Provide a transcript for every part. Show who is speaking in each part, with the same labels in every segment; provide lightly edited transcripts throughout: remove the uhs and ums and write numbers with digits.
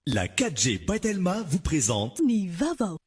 Speaker 1: La 4G Patelma vous présente
Speaker 2: Ni Vavao.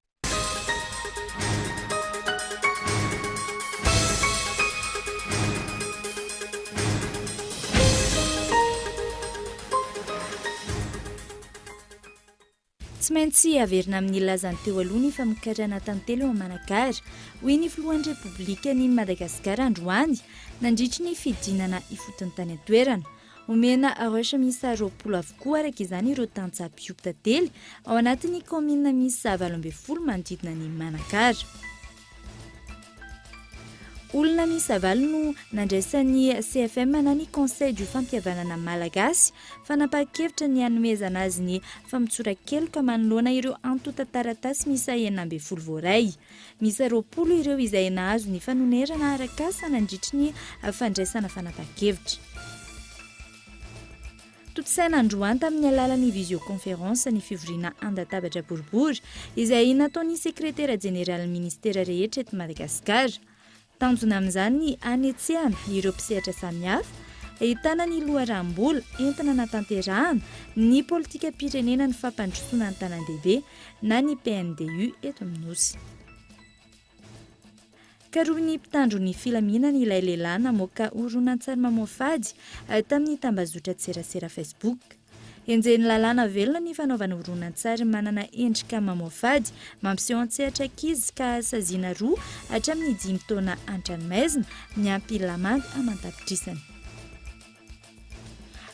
Speaker 2: Tsy maintsy averina amin'ny lazany teo aloha ny famokarana tantely ao Manakara hoy ny filohan'ny Repoblika ny Madagasikara androany nandritry ny fidinana ifotony tany an-toerana. Omena arosha miisa 20 avokoa araka izany ireo tantsaha-piompy tantely ao anatin'ny komina miisa 20 manodidina ny Manakara. Olona miisa 9 no nandraisan'ny CFM na ny Conseil du fampihavanana malagasy fanapa-kevitra ny hanomezana azy ny famitsoran-keloka manoloana ireo antota-taratasy miisa 12 voaray. Miisa 20 ireo izay nahazo ny fanonerana arak'asa nandritry ny fandraisana fanapa-kevitra. Totsaina androany tamin'ny alalan'ny visioconférence ny fivoriana andatabatra boribory izay nataon'ny sekretera jeneraly ministera rehetra eto Madagasikara. Tanjona amin'izany ny anetsehana ireo mpisehatra samihafa, ahitana ny loharanom-bola entina natanterahana ny politika pirenena ny fampandrosoana ny tanan-dehibe na ny PNDU eto amin'ny nosy. Karoa ny mpitandro ny filaminana ilay lehilahy namoaka horonan-tsary mamoafady tamin'ny tambazotra tserasera Facebook. Enjeny lalàna velona ny fanaovana horonan-tsary manana endrika mamoafady mampiseho an-tsehatra ankizy ka saziana roa hatramin'ny 5 taona an-tranomaizina miampy lamady amantapitrisany.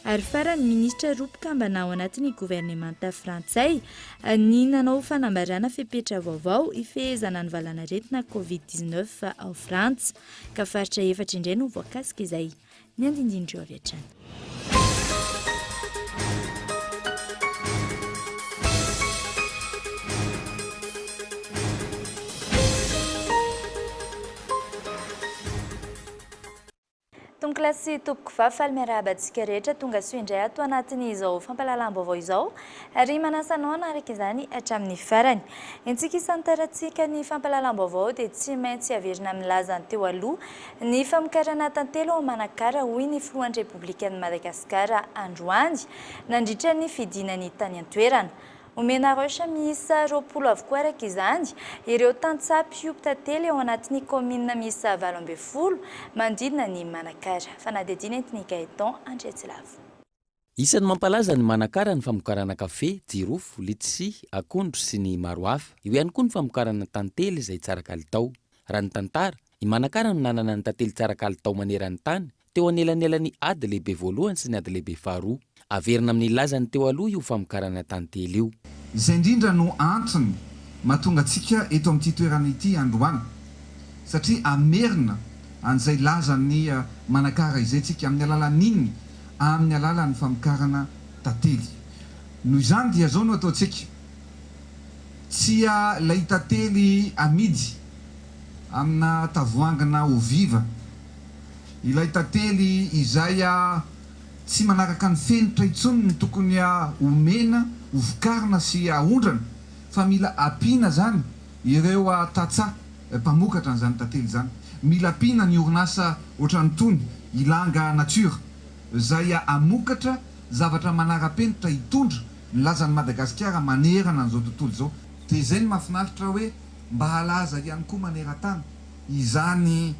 Speaker 2: Ary farany ministra ropoka ambana ao anatin'ny gouvernemanta frantsay ny nanao fanambarana fepetra vaovao ifehezana ny valanaretina COVID-19 ao Frantsa ka faritra efatra indray no voakasika izay ny andindindreo avy hatrany. Klasy topoko vafaly miarahabantsika rehetra tonga soa indray ato anatin'izao fampahalalam-baovao izao ary manasanao anaraka izany hatramin'ny farany. Intsika isantarantsika ny fampahalalam-baovao dia tsy maintsy averina amin'ny lazany teo aloha ny famokarana tantely ao Manakara hoy ny filohan'ny Repoblikan'i Madagasikara androany nandritra ny fidinany tany an-toerana. Omena arosha miisa 20 avokoa araka izany ireo tantsaha-piompy tantely ao anatin'ny komina miisa 12 manodidina ny Manakara. Fanadidina entiny Gaetan Andretsilavo.
Speaker 3: Isan'ny mampalaza ny Manakara ny famokarana kafe, jirofo, letisia, akondro sy ny maro hafa. Io ihany koa ny famokarana tantely izay tsara kalitao. Raha ny tantara, i Manakara no nanana ny tantely tsara kalitao maneran'ny tany teo anelanelan'ny ady lehibe voalohany sy ny ady lehibe faharoa. Averina amin'ny lazany teo aloha io famokarana tantely io.
Speaker 4: Izay indrindra no antony mahatonga antsika eto amin'ity toerana ity androany satria amerina an'izay lazany Manakara izay tsika amin'ny alalan'iny amin'ny alalan'ny famokarana tantely. Noho izany dia zao no ataontsika tsy lay tantely amidy amina tavoangana ho viva, ilay tantely izay tsy manaraka ny fenitra intsony ny tokony omena, hovokarina sy ahondrana fa mila ampina zany ireo tantsaha mpamokatra n'izany tantely zany. Mila ampina ny orinasa ohatran'ny tony Ilanga Nature izay amokatra zavatra manara-penitra hitondra ny lazan'ny Madagasikara manerana an'izao tontolo izao. Dia izay ny mahafinaritra hoe mba halaza ihany koa maneran-tany izany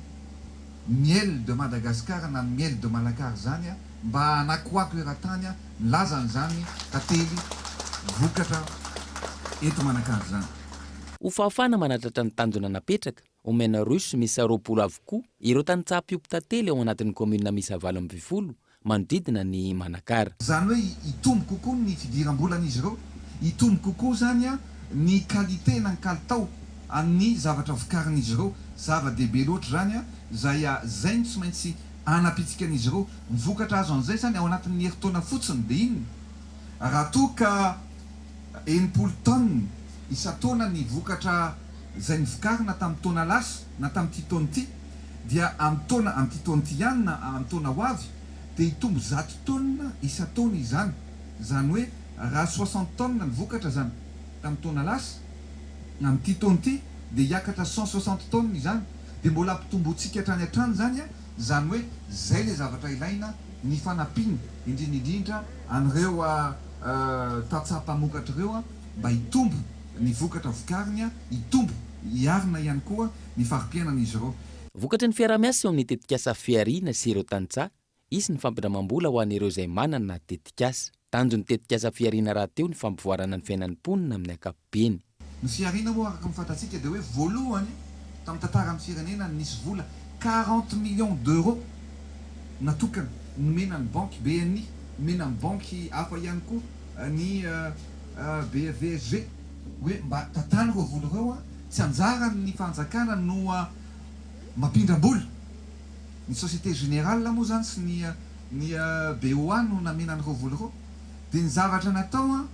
Speaker 4: miel de Madagasikara na ny miel de Manakara zany mba anakoako eran-tany lazan'izany tantely vokatra eto Manakara zany.
Speaker 3: Ho fahafana manatratra ny tanjona napetraka, omena russe miisa 20 avokoa ireo tantsaha-piompy tantely ao anatin'ny komina miisa 12 manodidina ny Manakara.
Speaker 4: Zany hoe hitombo kokoa ny fidiram-bolan'izy ireo, hitombo kokoa zany ny qualité na ny kalitao amin'ny zavatra vokarin'izy ireo, zava-dehibe loatra zany izay zay tsy maintsy anapitsikanizy ireo mivokatra azo an'izay zany ao anatin'ny herintaona fotsiny. Dia inona raha toa ka 80 tonne isa-taona ny vokatra izay nivokarina tamin'ny taona lasa na tamin'ity taona ity, dia amin'ity taona ity ihany na amin'ny taona ho avy dia hitombo 100 tonne isa-taona izany. Zany hoe raha 60 tonne ny vokatra zany tamin'ny taona lasa, amin'ity taona ity dia hiakatra 160 tonne izany. Dia mbola ampitombotsika hatrany hatrany zany zany hoe zay le zavatra ilaina ny fanampiana indrindra an'ireo tatsapamokatra ireo mba hitombo ny vokatra vokariny hitombo hiarina ihany koa ny farimpiainan'izy ireo.
Speaker 3: Vokatry ny fiarah-miasa eo amin'ny tetikasa fiariana sy ireo tantsaha, isy ny fampindramam-bola ho an'ireo izay manana tetikasa. Tanjon'ny tetikasa fiariana raha teo ny fampivoarana ny fiainan'ny mponina amin'ny ankapobeny.
Speaker 4: Ny fiariana moa araka mifantatsika dia hoe voalohany tamin'ny tantaran'ny firenena nisy vola 40 millions d'euros natokana nomenan'ny banky BNI, nomenan'ny banky hafa ihany koa ny BVSG hoe mba tatana ireo vola ireo tsy anjarany fanjakana no mampindram-bola. Ny Société Générale moa zany sy ny BOA no namenan'ireo vola ireo. Dia ny zavatra natao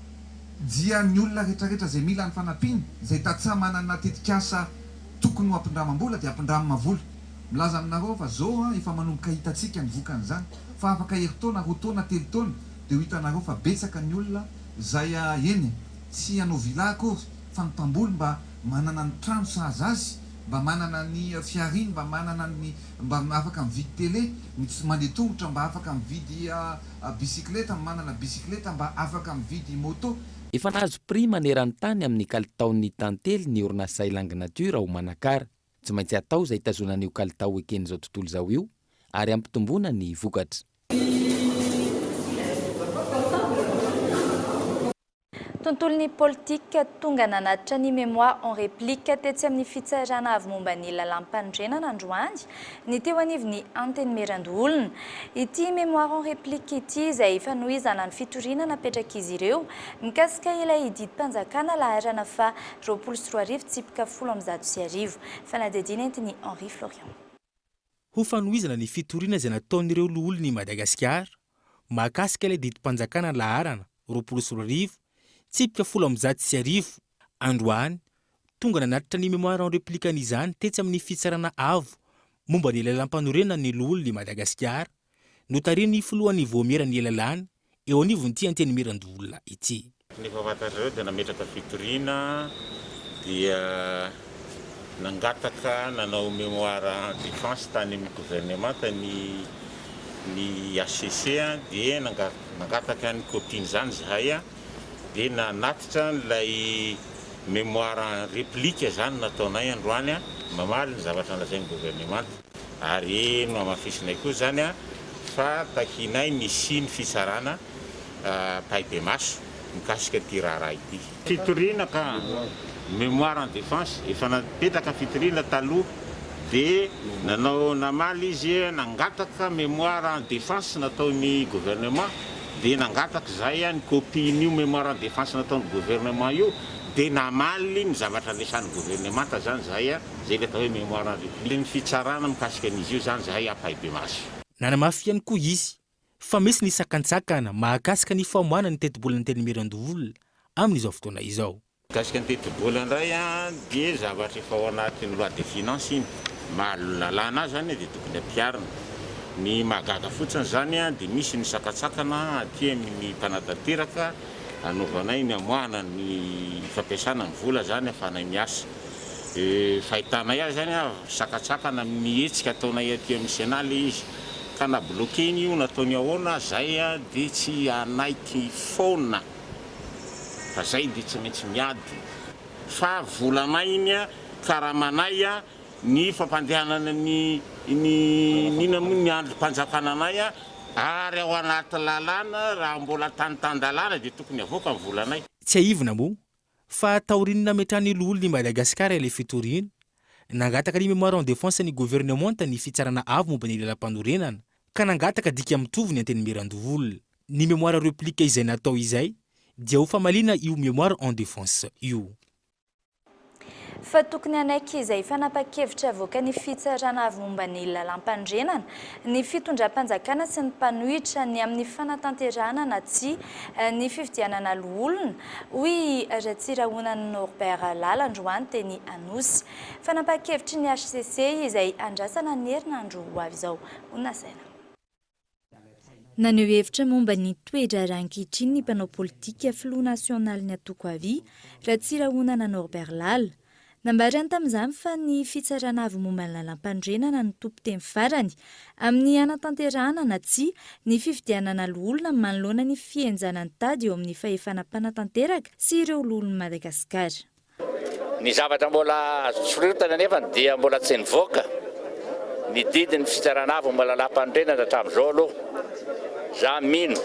Speaker 4: dia ny olona rehetrarehetra izay mila ny fanampiana, izay tantsaha manana tetikasa tokony ho ampindramam-bola dia ampindramana vola. Milaza aminareo fa zao efa manomboka hitantsika ny vokan'izany, fa afaka herintaona, roa taona, telo taona dia ho hitanareo fa betsaka ny olona izay eny tsy hanao vila akory fa ny mpamboly mba manana ny trano sahaza azy, mba manana ny fiariny, mba afaka mividy télé, mandeha tongotra mba afaka mividy bicyclette, manana bicyclette mba afaka mividy moto.
Speaker 3: Efa nahazo prix maneran'ny tany amin'ny kalitaon'ny tantely ny orinasa Ilangy Natura ho Manakara. Tsy maintsy atao izay hitazona an'io kalitao eken'izao tontolo izao io ary ampitomboana ny vokatra.
Speaker 2: Tontolon'ny politika tonga nanatitra ny mémoire en réplique tetsy amin'ny fitsarana avy momba ny lalam-pandrenana androany ny teo anivon'ny anteny Merandoolona. Ity mémoire en réplique ity izay fanohizana ny fitoriana napetraka izy ireo mikasika ilay didim-panjakana laharana fa 24 tsipika 10 fanadidina entiny Henri Florian.
Speaker 5: Ho fanohizana ny fitoriana izay nataon'ireo loholon'i Madagasikara mahakasika ilay didim-panjakana laharana 24 tsipika 10 androany tonga nanatitra ny mémoire en réplique an'izany tetsy amin'ny fitsarana avo momba ny lalam-panorenana ny loholon'i Madagasikara notariny filohan'ny voamerany lalàna eo anivon'ity anteny Merandoolona ity.
Speaker 6: Ny fahafantarareo dia nametraka fitoriana dia nangataka nanao mémoire en défense tany amin'ny gouvernement ny ACC dia nangataka ny copine-zany zahay dia nanatitra n'ilay mémoire en réplique zany nataonay androany mamaly ny zavatra nalazain'ny gouvernement ary no amafisinay koa zany fa takinay nisy ny fisarana paibe maso mikasika ty raharaha ity. Fitoriana ka mémoire en défense efa napetraka fitoriana taloha dia nanao namaly izy nangataka mémoire en défense nataon'ny gouvernement dia nangataka zay ny copie-n'io mémoire en défense nataon'ny gouvernement io dia namaly ny zavatra lesan'ny gouvernement zany zay zay le atao hoe mémoire en réplique. Ny fitsarana mikasika an'izy io zany zahay apaibe maso.
Speaker 5: Nanamafy ihany koa izy fa misy ny sakantsakana mahakasika ny famoahana ny teti-bola ny teny Merandoolona amin'izao fotoana izao.
Speaker 6: Mikasika ny teti-bola indray dia zavatra efa ao anatin'ny loi de finance iny mahalalàna azy zany dia tokony ampiarina. Ny mahagaga fotsiny zany dia misy ny sakatsakana aty amin'ny mpanatanteraka anaovanay ny amoahana ny fampiasana ny vola zany afanay miasa. Fahitanay azy zany sakatsakana amin'ny hetsika ataonay aty amin'ny senaly izy ka nablokeny io nataony ahoana zay dia tsy anaiky faona fa zay dia tsy maintsy miady fa volanay iny karamanay ny fampandehanana ny androm-panjakana anay ary ao anaty lalàna raha mbola tany-tandalàna dia tokony avoaka ny volanay.
Speaker 5: Tsy aivina moa fa taoriana nametrany loholon'i Madagasikara ilay fitoriana nangataka ny mémoire en défense ny gouvernement ny fitsarana avo momba ny lalam-panorenana ka nangataka dika mitovy ny anteny Merandoolona. Ny mémoire réplique izay natao izay dia ho famaliana io mémoire en défense io.
Speaker 2: Fa tokony anaiky izay fanapa-kevitra avoaka ny fitsarana avy momba ny lalam-pandrenana ny fitondram-panjakana sy ny mpanohitra ny amin'ny fanatanterahana na tsy ny fifidianana loholona hoy Ratsirahonan'i Norbert Lala androany teny Anosy. Fanapa-kevitry ny HCC izay andrasana ny herinandro ho avy izao onasaina. Naneho hevitra momba ny toetra rankitriny ny mpanao politika filoha nasionaly ny atoko avy Ratsirahonana Norbert Lala. Nambarany tamin'izany fa ny fitsarana avy momba ny lalam-pandrenana ny tompo teny farany amin'ny anatanterahana na tsy ny fifidianana loholona manoloana ny fienjanany tady eo amin'ny fahefana mpanatanteraka sy ireo loholon'i Madagasikara.
Speaker 7: Ny zavatra mbola azo sorotana nefa dia mbola tsy nivoaka ny didiny fitsarana avy momba lalam-pandrenana hatramin'izao aloha. Za mino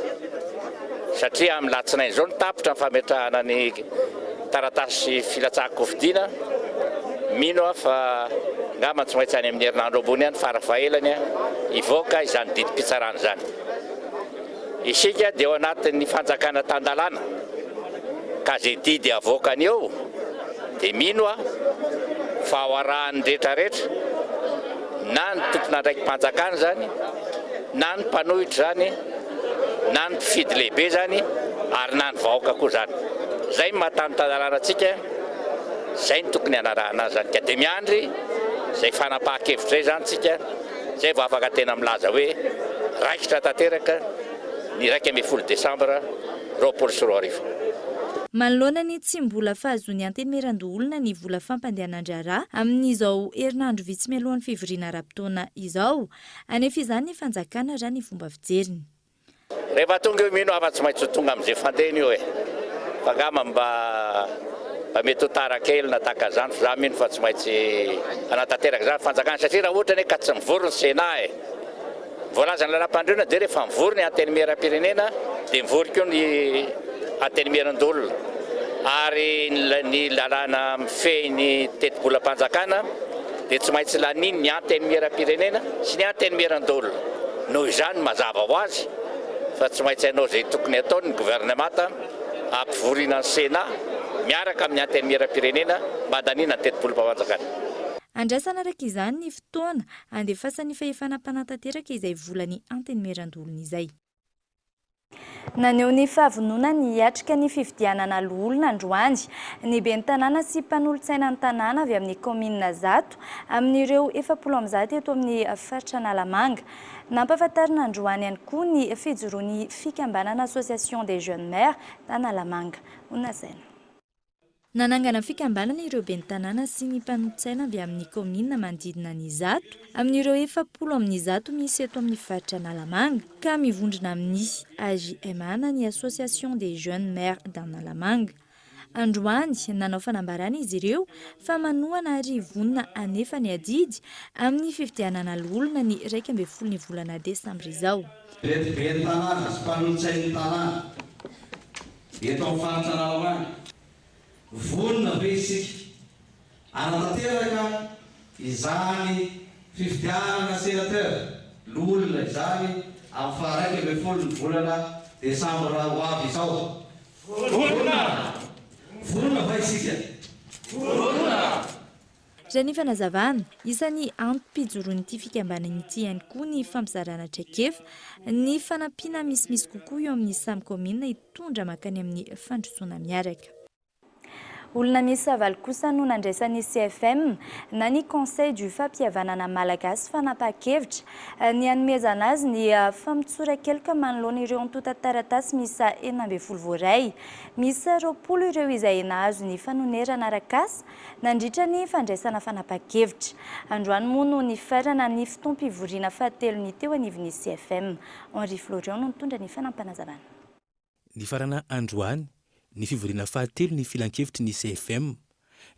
Speaker 7: satria amin'ny latsinainy izao nitapitra ny fametrahana ny taratasy filatsahako fidiana. Mino aho fa ngamba tsy maintsy any amin'ny herinandro ambony any farafahelany ivoaka izany didim-pitsarana izany. Isika dia ao anatin'ny fanjakana tandalana ka zay didy avoakany eo dia mino aho fa ao arahan'ny rehetrarehetra na ny tompona ndraiky mpanjakana zany na ny mpanohitra zany na ny mpifidy lehibe zany ary na ny vahoaka koa zany. Zay mahatany tandalana antsika. Zay ny tokony hanarahana zany ka dia miandry zay fanapahan-kevitra zay zany tsika zay vao afaka tena milaza hoe raikitra tanteraka ny 1 Desambra 2024.
Speaker 2: Manoloana ny tsy mbola fahazony antenimiran-doholona ny vola fampandehanandrara amin'izao herinandro vitsy mialohan'ny fivoriana ara-potoana izao, anefa izany ny fanjakana raha ny fomba fijeriny.
Speaker 7: Rehefa tonga eo mino afa tsy maintsy tonga amin'izay fandehany io fa ngamba mba mety ho tara kely na tahaka zany fa za mino fa tsy maintsy anatanteraka zany fanjakana satria raha ohatra ka tsy mivory ny Sena voalaza ny lalam-pandriana dia rehefa mivory ny antenimiera-pirenena dia mivory koa ny antenimiran-dolona ary ny lalàna mifehy ny teti-bolam-panjakana dia tsy maintsy laniny ny antenimiera-pirenena sy ny antenimiran-dolona. Noho izany mazava ho azy fa tsy maintsy hainao zay tokony ataony gouvernemanta ampivoriana ny Sena miaraka amin'ny antenimiera-pirenena mandanina ny teti-bolam-panjakana.
Speaker 2: Andrasana araka izany ny fotoana andefasan'ny fahefana mpanatanteraka izay volan'ny antenimiran-dolona izay. Naneho ny fahavonona ny hiatrika ny fifidianana loholona androany ny ben'ny tanàna sy mpanolontsaina ny tanàna avy amin'ny komina Zato amin'ireo 70 eto amin'ny faritra Analamanga. Nampahafantarina androany ihany koa ny fijoroan'ny fikambanana Association des Jeunes Maires d'Analamanga. Onasaina. Nanangana fikambanana ireo ben'ny tanàna sy ny mpanolontsaina avy amin'ny komina manodidina ny Zato amin'ireo 70 amin'ny Zato misy eto amin'ny faritra Analamanga ka mivondrona amin'ny AJM-ana ny Association des Jeunes Maires d'Analamanga. Androany nanao fanambarana izy ireo fa manohana ary vonona anefa ny adidy amin'ny fifidianana loholona ny 12 ny volana Desambra izao.
Speaker 8: Ben'ny tanàna sy mpanolontsain'ny tanàna eto amin'ny faritra Analamanga vonona be isika anatanteraka izany fifidianana sénateur loholona izany amin'ny faha 12 ny volana Desambra ho avy izao. Vonona va isika.
Speaker 2: Raha ny fanazavana, isan'ny antom-pijoroan'ity fikambanana ity ihany koa ny fampizarana traikefa ny fanampiana misimisy kokoa eo amin'ny samy komina hitondra makany amin'ny fandrosoana miaraka. Olona misy avaly kosa no nandraisan'ny CFM na ny Conseil du fampihavanana malagasy fanapahan-kevitra ny hanomezana azy ny fampitsoran-kelika manoloana ireo antonta-taratasy misy 12 voaray. Misy 20 ireo izay nahazo ny fanonerana arak'asa nandritra ny fandraisana fanapahan-kevitra. Androany moa no nifarana ny fotoam-pivoriana fahatelo ny teo anivon'ny CFM. Henri Florian no nitondra ny fanampanazavana.
Speaker 5: Nifarana androany ny fivoriana fahatelo ny filan-kevitry ny CFM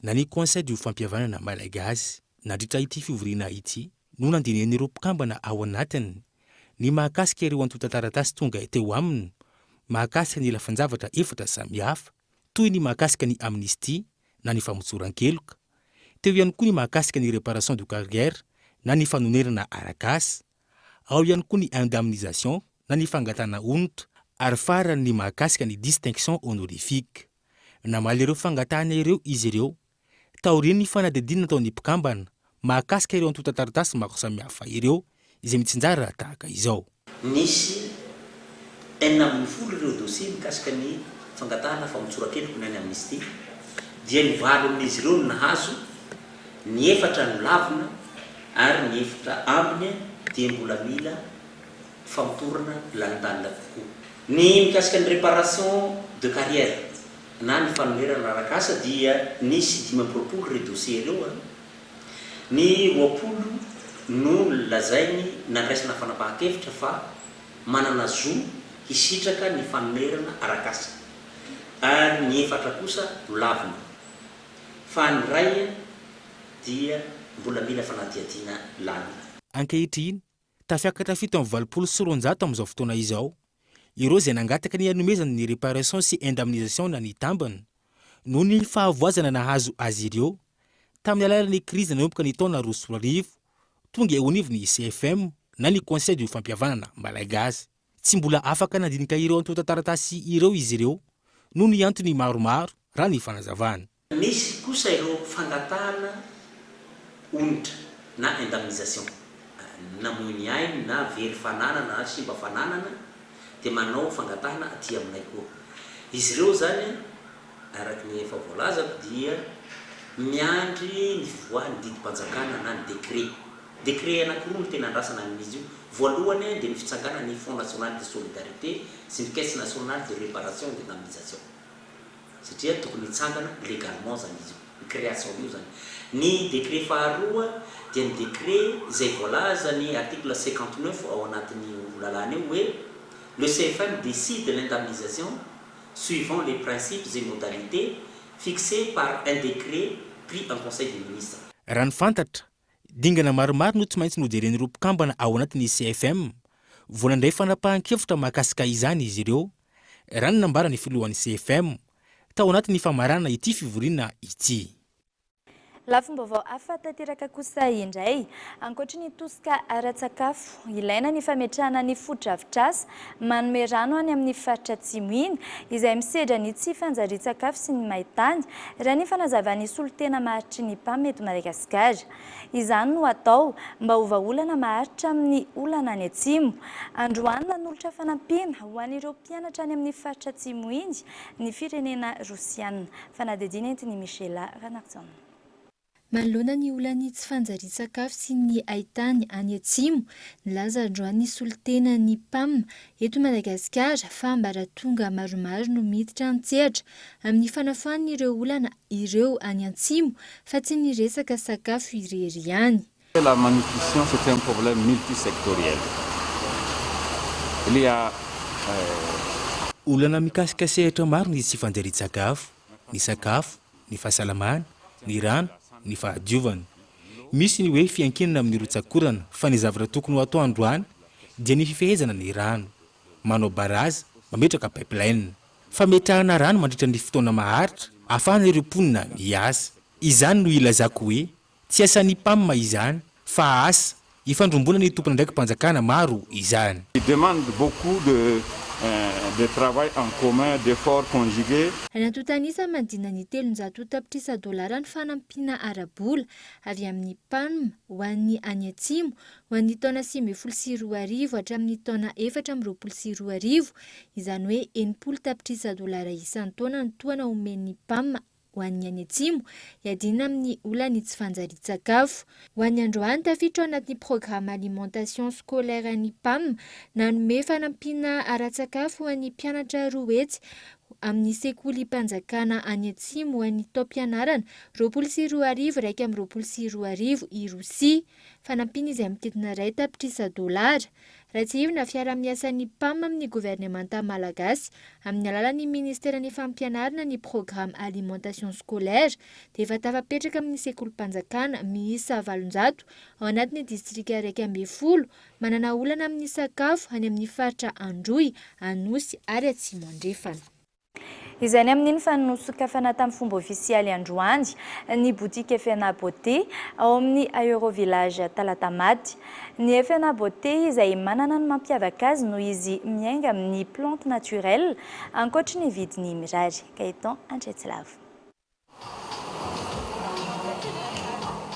Speaker 5: na ny Conseil du fampihavanana malagasy nandritra ity fivoriana ity no nandinihan'ireo mpikambana ao anatiny ny mahakasika ireo antonta-taratasy tonga teo aminy, mahakasika ny lafanjavatra efatra samihafa toy ny mahakasika ny amnistie na ny famotsoran-keloka, teo ihany koa ny mahakasika ny réparation de carrière na ny fanonerana arak'asa, ao ihany koa ny indemnisation na ny fangatana onitra, ary farany ny mahakasika ny distinction honorifique. Namaly ireo fangatahana ireo izy ireo taoriany ny fanadidinina taon'ny mpikambana mahakasika ireo antonta-taratasy maro samihafa ireo izay mitsinjara tahaka izao.
Speaker 9: Nisy 40 ireo dossier mikasika ny fangatahana famotsoran-keloka na ny amnistie, dia ny 7 amin'izy ireo no nahazo, ny 4 no lavina ary ny 4 ambiny dia mbola mila famotorana lalandalina kokoa. Ny mikasika ny réparation de carrière na ny fanomerana arakasa dia nisy 5 re dossier ireo ny 80 no lazainy nandraisana fanapahan-kevitra fa manana zo hisitraka ny fanomerana arakasa ary ny 4 kosa lavina fa ny ray dia mbola mila fanadiadiana lamina.
Speaker 5: Ankehitriny tafiakatra fito amin'ny 270 amin'izao fotoana izao ireo izay nangataka ny hanomezana ny réparation sy indemnisation na ny tambana noho ny fahavoazana nahazo azy ireo tamin'ny alalan'ny krizy nanomboka ny taona 2010 tonga eo anivony CFM na ny conseil du fampihavanana malagasy tsy mbola afaka nandinika ireo antotantaratasy ireo izy ireo noho ny antony maromaro raha ny fanazavana.
Speaker 9: Misy kosa ireo fangatahana onitra na indemnisation namoiny ainy na very fananana na simba fananana dia manao fangatahana aty aminay koa. Izy ireo zany araky ny efa voalazako dia miandry ny fivoahan'ny didim-panjakana na ny décret anankiroa no tena andrasana amin'izy io. Voalohany dia ny fitsangana ny Fonds national de solidarité sy ny caisse nationale de réparation et d'indemnisation satria tokony hitsangana légalement zany izy io, ny création io zany. Ny décret faharoa dia ny décret izay voalaza ny article 59 ao anatin'ny lalàna io hoe le CFM décide de l'indemnisation suivant les principes et modalités fixés par un décret pris en conseil des ministres.
Speaker 5: Raha ny fantatra dingana maromaro no tsy maintsy nojeren'ny ropokambana ao anatin'ny CFM volandray fanapahan-kevitra mahakasika izany izy ireo raha ny nambarany filohan'ny CFM tao anatin'ny famarana ity fivoriana ity.
Speaker 2: Lafim-baovao hafa tanteraka kosa indray ankoatra ny tosika ara-tsakafo ilaina ny fametrahana ny foto-drafitr'asa manome rano any amin'ny faritra atsimo iny izay misedra ny tsy fanjarian-tsakafo sy ny maintany raha ny fanazavany solotena maharitry ny PAM eto Madagasikara. Izany no atao mba ho vahaolana maharitra amin'ny olana any atsimo. Androany nanolotra fanampiana ho an'ireo mpianatra any amin'ny faritra atsimo iny ny firenena Rosiana. Fanadidina entiny Michela Ranakson.
Speaker 10: Manoloana ny olany tsy fanjarian-tsakafo sy ny haintany any atsimo, nilaza androany solotena ny PAM eto Madagasikara fa ambaratonga maromaro no miditra an-tsehatra amin'ny fanafoan'ny ireo olana ireo any atsimo fa tsy ny resaka sakafo irery ihany.
Speaker 11: La malnutrition c'est un problème multisectoriel. Il y a
Speaker 5: olana mikasika sehatra maro ny tsy fanjarian-tsakafo, ny sakafo, ny fahasalamana, ny rano, ny fahadiovana. Misy ny hoe fiankinana amin'ny rotsakorana fa ny zavatra tokony ho atao androany dia ny fifehezana ny rano, manao baraza, mametraka pipeline, fametrahana rano mandritra ny fotoana maharitra ahafahana ireo mponina miasa. Izany no ilazako hoe tsy asan'ny PAM izany fa asa ifandrombona ny tompona ndraiky mpanjakana maro izany.
Speaker 11: Il demande beaucoup de travail en commun, d'efforts conjugués.
Speaker 10: Anatotanisa mandina ny $300 ny fanampiana arabola avy amin'ny PAM ho an'ny any atsimo ho an'ny taona 2022 hatramin'ny taona 2022. Izany hoe $80 isan-taona ny toana omen'ny PAM ho an'ny any atsimo iadina amin'ny olany tsy fanjarian-tsakafo. Ho an'ny androany tafiditra ao anatin'ny programme alimentation scolaire an'ny PAM nanome fanampiana ara-tsakafo ho an'ny mpianatra roa hetsy amin'ny sekoly mpanjakana any atsimo ho an'ny taom-pianarana 22 raiky amin'ny 22 i Rosia. Fanampiana izay mitidina $100. Raha tsy ivona fiara-miasan'ny PAM amin'ny gouvernemanta malagasy amin'ny alalan'ny ministeran'ny fampianarana ny programme alimentation scolaire dia efa tafapetraka amin'ny sekolim-panjakana miisa 700 ao anatin'ny distrika 12 manana olana amin'ny sakafo any amin'ny faritra Androy, Anosy ary Atsimo Andrefana.
Speaker 2: Izany amin'iny fanosoka fana tamin'ny fomba ofisialy androany ny boutique Fena Beauté ao amin'ny Aero Village Talatamady. Ny Fena Beauté izay manana ny mampiavaka azy noho izy miainga amin'ny plante naturelle ankoatra ny vidiny mirary. Gaëtan Andretsilavo.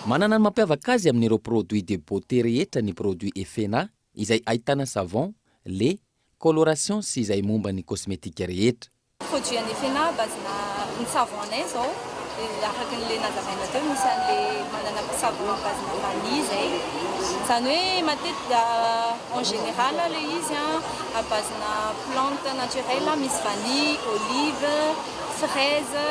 Speaker 3: Manana ny mampiavaka azy amin'ireo produits de beauté rehetra ny produit Fena izay ahitana savon, lait, coloration sy izay momba ny cosmétique rehetra.
Speaker 12: Produit an'ny Fena bazina ny savon anay zao araka an'ilay nazavaina teo misy an'ilay manana savon bazina vanille zay zany hoe matetika en général le izy à bazina plante naturelle misy vanille, olive, fraise,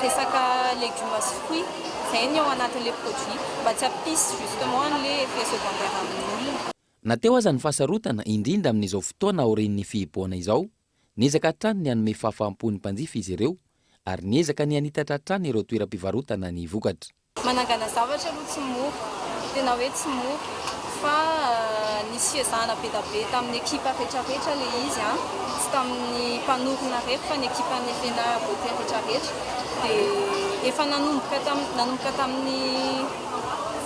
Speaker 12: resaka légumes sy fruits zay ny ao anatin'ilay produit mba tsy hampisy justement an'ilay effet secondaire amin'olona.
Speaker 3: Nateo aza ny fahasarotana indrindra amin'izao fotoana aorian'ny fihiboana izao, niezaka hatrany ny anome fahafahampon'ny mpanjifa izy ireo ary niezaka ny anitatra hatrany ireo toeram-pivarotana ny vokatra.
Speaker 12: Manangana zavatra aloha tsy mora, tena hoe tsy mora fa nisy fiezahana be da be tamin'ny ekipa rehetrarehetra le izy tsy tamin'ny mpanorona rehetra fa ny ekipa ny fena beauté rehetrarehetra dia efa nanomboka tamin'ny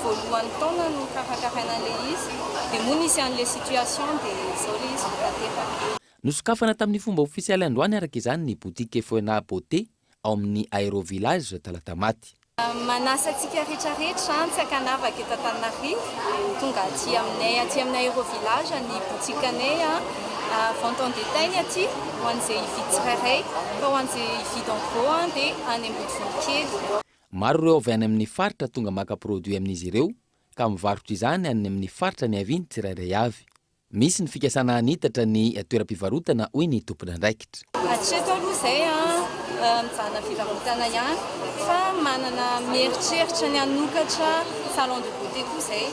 Speaker 12: voalohany taona no karakaraina le izy dia moa nisy an'le situation dia izao le izy vokateraka.
Speaker 3: Nosokafana tamin'ny fomba ofisialy androany araka izany ny boutique Fena Beauté ao amin'ny Aérovillage talata maty.
Speaker 12: Manasa antsika rehetrarehetra tsy hakanavaka eto Antananarivo tonga aty aminay Aérovillage ny boutique anay vente en détail aty ho an'izay hividy tsirairay fa ho an'izay hividy en gros dia any Ambodivolikely.
Speaker 3: Maro ireo avy any amin'ny faritra tonga maka produit amin'izy ireo ka mivarotra izany any amin'ny faritra ny avy ny tsirairay avy. Misy ny fikasana anitatra ny toeram-pivarotana hoy ny tompona andraikitra.
Speaker 12: Hatreto aloha izay mijanona fivarotana ihany fa manana mieritreritra ny hanokatra salon de beauté koa izay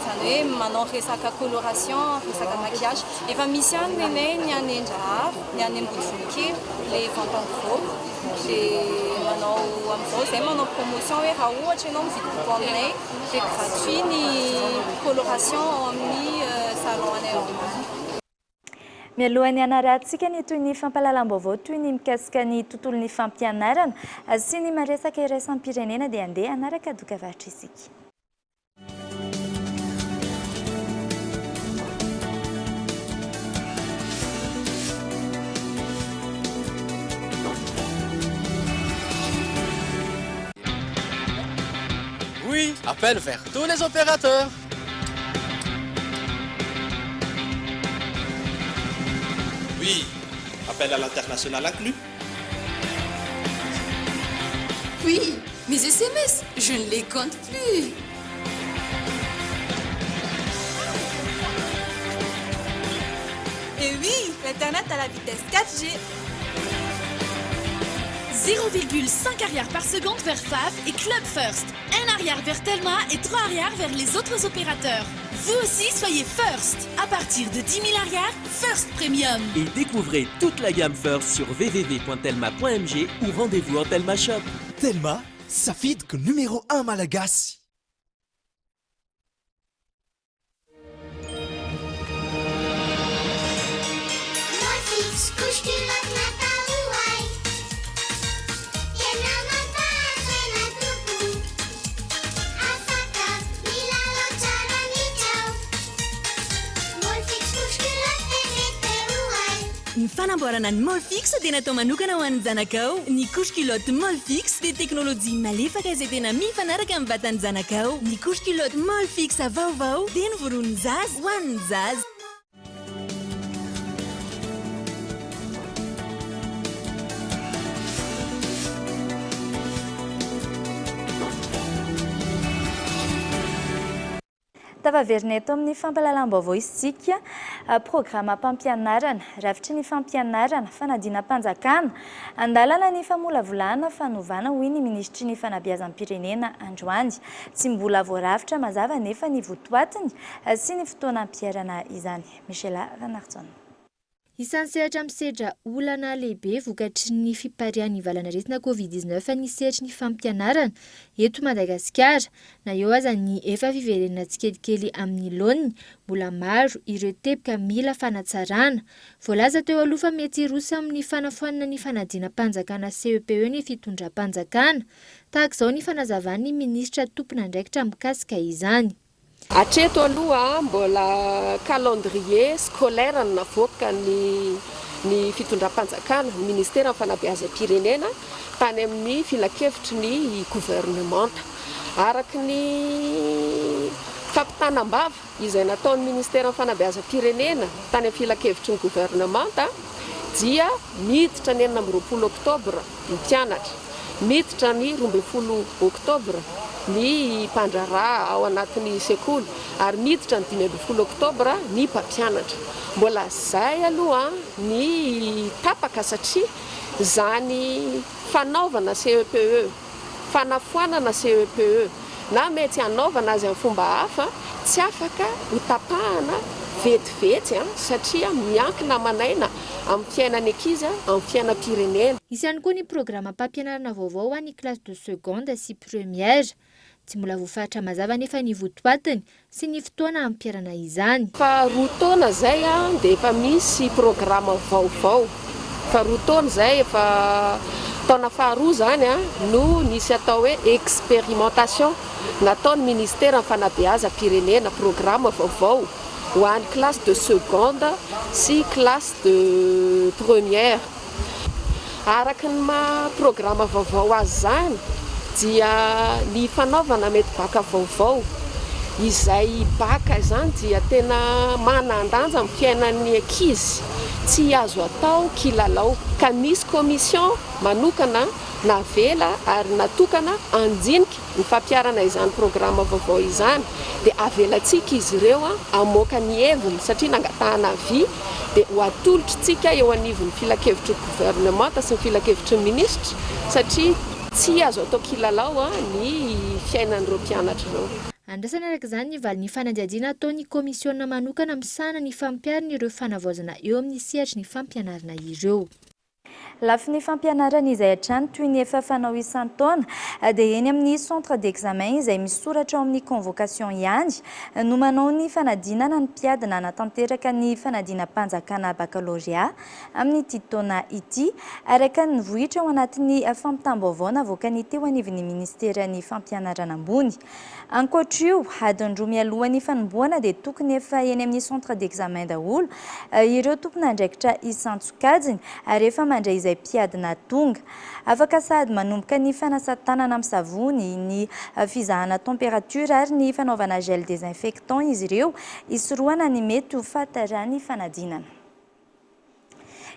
Speaker 12: zany hoe manao resaka coloration, resaka maquillage efa misy ihany nenay ny any Andraharo, ny any Ambodivolikely le vente en gros dia manao amin'izao izay manao promotion hoe raha ohatra ianao mividy buku aminay dia gratuit ny coloration ao amin'ny salon anay ao.
Speaker 2: Mialohan'ny anarantsika ny toy ny fampahalalam-baovao toy ny mikasika ny tontolon'ny fampianarana sy ny maresaka iraisam-pirenena dia andeha anaraka dokavatra isika.
Speaker 13: Oui, appel vers tous les opérateurs. Oui, appel à l'international inclus.
Speaker 14: Oui, mes SMS, je ne les compte plus.
Speaker 15: Et oui, l'Internet à la vitesse 4G.
Speaker 16: 0,5 arrière par seconde vers FAF et Club First. 1 arrière vers Telma et 3 arrière vers les autres opérateurs. Vous aussi, soyez First. À partir de 10 000 arrières, First Premium.
Speaker 1: Et découvrez toute la gamme First sur www.telma.mg ou rendez-vous en Telma Shop. Telma, Safid numéro 1 Malagasy.
Speaker 16: Ny fanamboarana ny Molfix dia natao manokana ho an'ny zanakao. Ny couche culotte Molfix dia teknôlôjia malefaka izay tena mifanaraka amin'ny vatan'ny zanakao. Ny couche culotte Molfix vaovao dia novoron'ny zaza ho an'ny zaza.
Speaker 2: Tavaverina eto amin'ny fampahalalam-baovao isika programa mpampianarana rafitry ny fampianarana fanadinam-panjakana andalana ny famolavolana fanovana hoy ny ministry ny fanabeazam-pirenena androany tsy mbola voarafitra mazava nefa ny votoatiny sy ny fotoanam-piarana izany. Michela Vanartson.
Speaker 10: Isan'ny sehatra misedra olana lehibe vokatry ny fiparian'ny valanaretina Covid-19 ny sehatry ny fampianarana eto Madagasikara na eo aza ny efa fiverenana tsikelikely amin'ny laoniny mbola maro ireo teboka mila fanatsarana. Voalaza teo aloha fa mety hiroso amin'ny fanafoanana ny fanadinam-panjakana CEPE ny fitondram-panjakana tahak'izao ny fanazavan'ny ministra tompon'andraikitra mikasika izany.
Speaker 17: Hatreto aloha mbola calendrier scolaire navoaka ny fitondram-panjakana ny ministera fanabeazam-pirenena tany amin'ny filakevitry ny gouvernemanta araky ny fampitanam-bava izay nataon'ny ministera fanabeazam-pirenena tany amin'ny filakevitry ny gouvernemanta dia miditra ny 9 oktobra ny mpianatra miditra ny 12 oktobra ny mpandrarà ao anatin'ny sekoly ary miditra ny 15 oktobra ny mpampianatra. Mbola zay aloha ny tapaka satria zany fanaovana CEPE, fanafoanana CEPE na mety hanaovana azy amin'ny fomba hafa tsy afaka ho tapahana vetivety satria miankina manaina amin'ny fiainany ankizy amin'ny fiainam-pirenena.
Speaker 10: Isany koa ny programa mpampianarana vaovao any classe de seconde sy première. Tsy mbola voafatra mazava nefa ny votoatiny sy ny fotoana ampiarana izany.
Speaker 17: Fa roa taona zay dia efa misy programa vaovao. Fa roa taona zay efa taona faharoa zany no nisy atao hoe expérimentation nataon'ny ministère ny fanabeazam-pirenena programa vaovao ho an'ny classe de seconde sy classe de première. Araka ny programa vaovao azy zany dia ny fanaovana mety baka vaovao. Izay baka zany dia tena manandanja amin'ny fiainan'ny ankizy, tsy azo atao kilalao. Ka misy commission manokana navela ary natokana andinika ny fampiarana izany programa vaovao izany dia avelantsika izy ireo amoaka ny heviny satria nangatahana vy dia ho atolotritsika eo anivon'ny filakevitry gouvernement sy ny filakevitry ministra satria tsy azo atao kilalao ny fiainan'ireo mpianatra ireo.
Speaker 10: Andrasana araka izany ny valin'ny fanadihadiana ataon'ny komisiona manokana misana ny fampiarana ireo fanavaozana eo amin'ny sehatry ny fampianarana ireo.
Speaker 2: Lafin'ny fampianarana izay hatrany toy ny efa fanao isan-taona dia eny amin'ny centre d'examen izay misoratra ao amin'ny convocation ihany no manao ny fanadinana ny mpiadina natanteraka ny fanadinam-panjakana baccalauréat amin'ity taona ity araka ny vohitra ao anatin'ny fampitam-baovao navoakany teo anivon'ny ministera ny fampianarana ambony. Ankoatr'io, adiny roa mialohan'ny fanombohana dia tokony efa eny amin'ny centre d'examen daholo ireo tompon'andraikitra isan-tsokajiny ary efa mandray izay mpiadina tonga. Afaka sady manomboka ny fanasan-tanana amin'ny savony, ny fizahana température ary ny fanaovana gel désinfectant izy ireo isorohana ny mety ho fahatarany fanadinana.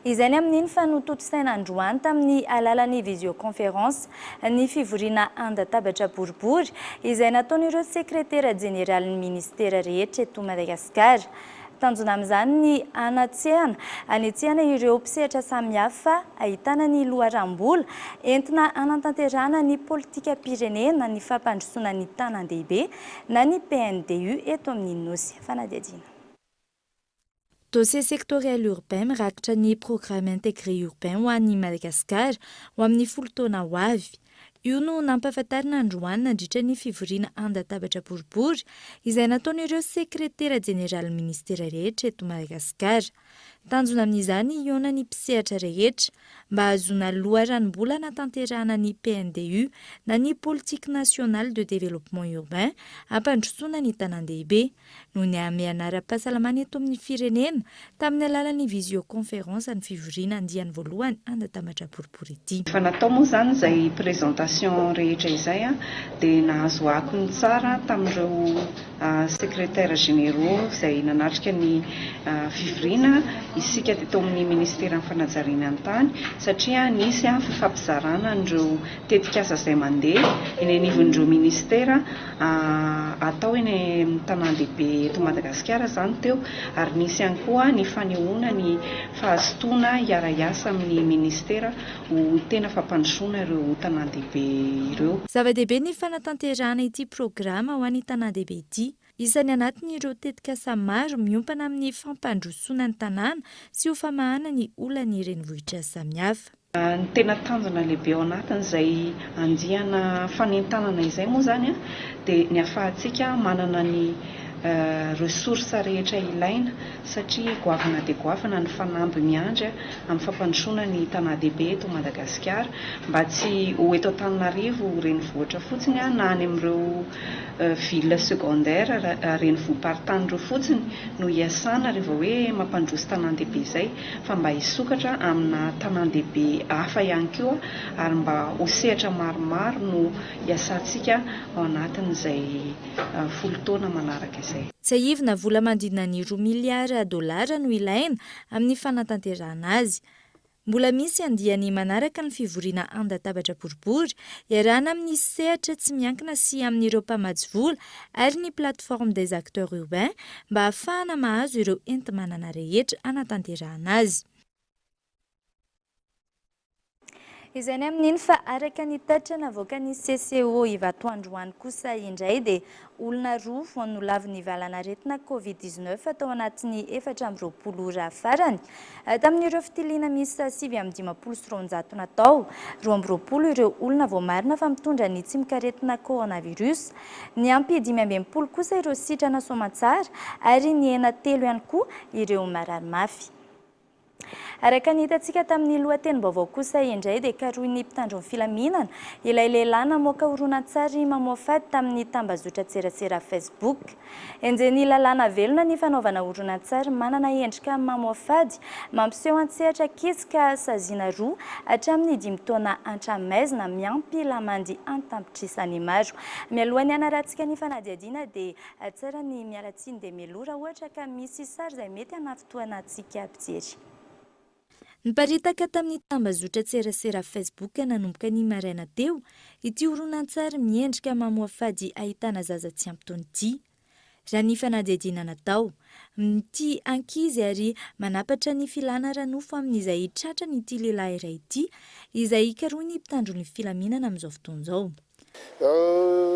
Speaker 2: Izany amin'iny fa nototosaina androany tamin'ny alalan'ny visioconférence ny fivoriana andatabatra boribory izay nataon'ireo sekretera jeneralin'ny ministera rehetra eto Madagasikara. Tanjona amin'izany ny anatsehana ireo mpisehatra samihafa ahitana ny loharam-bola entina anatanterahana ny politika pirenena ny fampandrosoana ny tanan-dehibe na ny PNDU eto amin'ny nosy fanadihadiana. Dossier sectoriel urbain mirakitra ny programme intégré urbain ho an'ny Madagasikara ho amin'ny 10 taona ho avy. Io no nampahafantarina androany nandritra ny fivoriana andatabatra boribory izay nataon'ireo sekretera jeneraly ministera rehetra eto Madagasikara. Tanjona amin'izany iona ny mpisehatra rehetra mba hahazoana loharanom-bola natanterahana ny PNDU na ny politique nationale de développement urbain hampandrosoana ny tanan-dehibe no ny ame anara-pahasalamana eto amin'ny firenena tamin'ny alalan'ny visioconférence ny fivoriana andiany voalohany andatabatra boribory ity.
Speaker 18: Fa natao moa zany izay présentation rehetra izay dia nahazo akony tsara tamin'ireo secrétaire généraux izay nanatrika ny fivoriana isika teto amin'ny ministera fanajariana an-tany satria nisy fifampizarana ireo tetikasa izay mandeha eny anivon'ireo ministera atao eny amin'ny tanan-dehibe eto Madagasikara zany teo ary nisy ihany koa ny fanehoana ny fahazotoana iara-iasa amin'ny ministera ho tena fampandrosoana ireo tanan-dehibe ireo.
Speaker 2: Zava-dehibe ny fanatanterahana ity programa ho an'ny tanan-dehibe ity. Isany anatiny ireo tetikasa maro miompana amin'ny fampandrosoana ny tanàna sy ho famahana ny olany renivohitra samihafa.
Speaker 18: Ny tena tanjona lehibe ao anatiny izay andiana fanentanana izay moa zany dia ny ahafahantsika manana ny ressources rehetra ilaina satria goavana dia goavana ny fanamby miandry amin'ny fampandrosoana ny tanan-dehibe eto Madagasikara mba tsy ho eto Antananarivo renivohitra fotsiny na any amin'ireo ville secondaire renivohim-paritany ireo fotsiny no hiasana rehefa hoe mampandroso tanan-dehibe izay fa mba hisokatra amina tanan-dehibe hafa ihany koa ary mba ho sehatra maromaro no hiasantsika ao anatin'izay 10 taona manaraka izay.
Speaker 2: Tsy ahivina vola mandidina ny $2 miliara no ilaina amin'ny fanatanterahana azy. Mbola misy andiany manaraka ny fivoriana andatabatra boribory iarahana amin'ny sehatra tsy miankina sy amin'ireo mpamady vola ary ny plateforme des acteurs urbains mba ahafahana mahazo ireo enti-manana rehetra anatanterahana azy. Izay ny amin'iny fa araka ny tatra navoaka ny CCO Ivato androany kosa indray dia olona roa vao nolavo ny valanaretina Covid-19 tao anatin'ny 420 ora farany. Tamin'ireo fitiliana misy 720 natao, 20 ireo olona vao marina fa mitondra ny tsimikaretina coronavirus, ny ampy 520 kosa ireo sitrana soamatsara ary ny 3 ihany koa ireo marary mafy. Araka ny hitantsika tamin'ny lohatenim-baovao kosa indray dia karohin'ny mpitandron'ny filaminana ilay lehilahy namoaka horonan-tsary mamoafady tamin'ny tambazotra tserasera Facebook. Enjeny lalàna velona ny fanaovana horonan-tsary manana endrika mamoafady mampiseho an-tsehatra kesika saziana roa hatramin'ny 5 taona antramaizina miampy lamandy antampitrisany maro. Mialohan'ny hanarahantsika ny fanadihadiana dia tsara ny mialatsiny dia melora ohatra ka misy sary izay mety hanafotoana antsika ampijery. Niparitaka tamin'ny tambazotra tserasera Facebook nanomboka ny maraina teo ity horonan-tsary miendrika mamoafady ahitana zaza tsy ampy taona ity. Raha ny fanadihadiana natao, ity ankizy ary manapatra ny filana ranofo amin'izay tratra n'ity lehilahy iray ity izay karohin'ny mpitandron'ny filaminana amin'izao fotoana izao.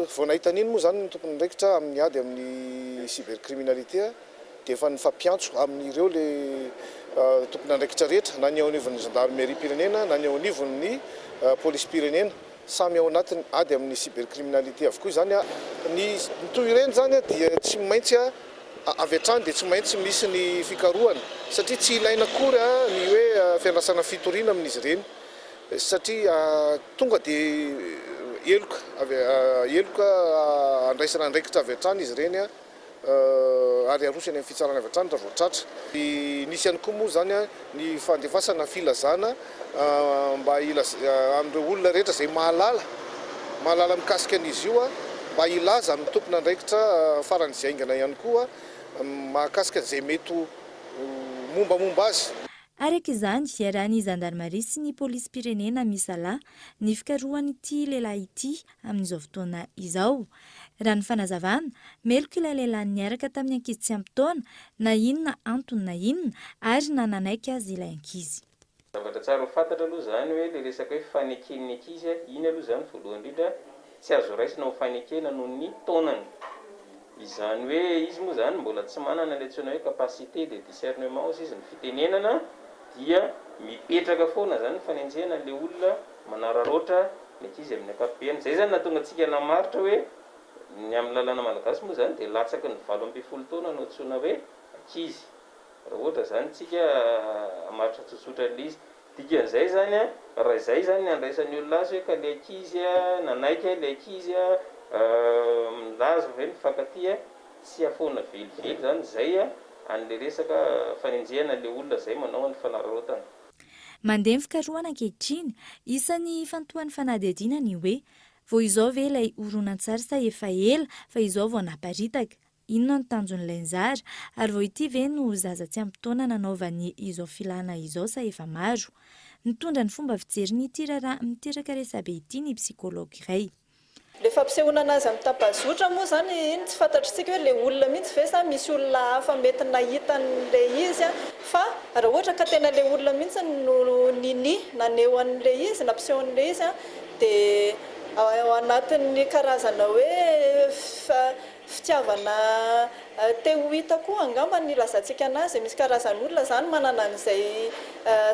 Speaker 19: Vao nahita an'iny moa zany ny tompony ndraikitra amin'ny ady amin'ny cybercriminalité dia efa nifampiantso amin'ireo le tompony andraikitra rehetra na ny ao anivon'ny gendarmerie pirenena na ny ao anivon'ny police pirenena samy ao anatiny ady amin'ny cybercriminalité avokoa zany ny toy ireny zany dia tsy maintsy avy hatrany dia tsy maintsy misy ny fikarohana satria tsy ilaina akory ny hoe fiandrasana fitoriana amin'izy ireny satria tonga dia eloka andraisana andraikitra avy hatrany izy ireny ary arosany amin'ny fitsarana avy hatrany raha voatratra. Nisy ihany koa moa zany ny fandefasana filazana mba amin'ireo olona rehetra izay mahalala mikasika an'izy io mba ilaza amin'ny tompona andraikitra farany izay aingana ihany koa mahakasika izay mety mombamomba azy.
Speaker 2: Araka izany, iarahan'ny zandarmaria sy ny polisy pirenena misalahy ny fikarohan'ity lehilahy ity amin'izao fotoana izao. Raha ny fanazavana, meloko ilay lehilahy niaraka tamin'ny ankizy tsy ampy taona na inona antony na inona ary nananaiky azy ilay ankizy.
Speaker 20: Zavatra tsara ho fantatra aloha zany hoe le resaka hoe faneken'ny ankizy iny aloha zany voalohany indrindra tsy azo raisina ho fanekena noho ny taonany. Izany hoe izy moa zany mbola tsy manana ilay antsoina hoe capacité de discernement izy ny fitenenana dia mipetraka foana zany fanenjehana le olona manararoatra ny ankizy amin'ny ankapobeny. Zay zany nahatonga antsika namaritra hoe ny amin'ny lalàna malagasy moa zany dia latsaky ny 20 taona no antsoina hoe ankizy. Raha ohatra zany tsika amaritra tsotsotra an'izy dikan'izay zany raha izay zany andraisan'ny olona azy hoe ka le ankizy nanaiky le ankizy milaza hoe mifankaty tsy afoana velively zany zay an'le resaka fanenjehana le olona zay manao ny fanararaotana.
Speaker 2: Mandeha fikarohana ankehitriny, isan'ny fantohan'ny fanadihadiana ny hoe vao izao ve ilay horonan-tsary sa efa ela fa izao vao naparitaka. Inona ny tanjon'ilay anjara ary vao ity ve no zaza tsy ampy taona nanaovany izao filana izao sa efa maro. Nitondra ny fomba fijery n'ity raharaha miteraka resabe ity ny psikology iray.
Speaker 21: Le fampisehoana anazy amin'ny tampazotra moa zany iny tsy fantatritsika hoe le olona mihitsy ve sa misy olona hafa mety nahita an'le izy fa raha ohatra ka tena le olona mihitsy no naneo an'le izy nampiseho an'le izy dia ao anatin'ny karazana hoe fitiavana te ho hita koa angamba ny lazantsika anazy. Misy karazan'olona zany manana an'izay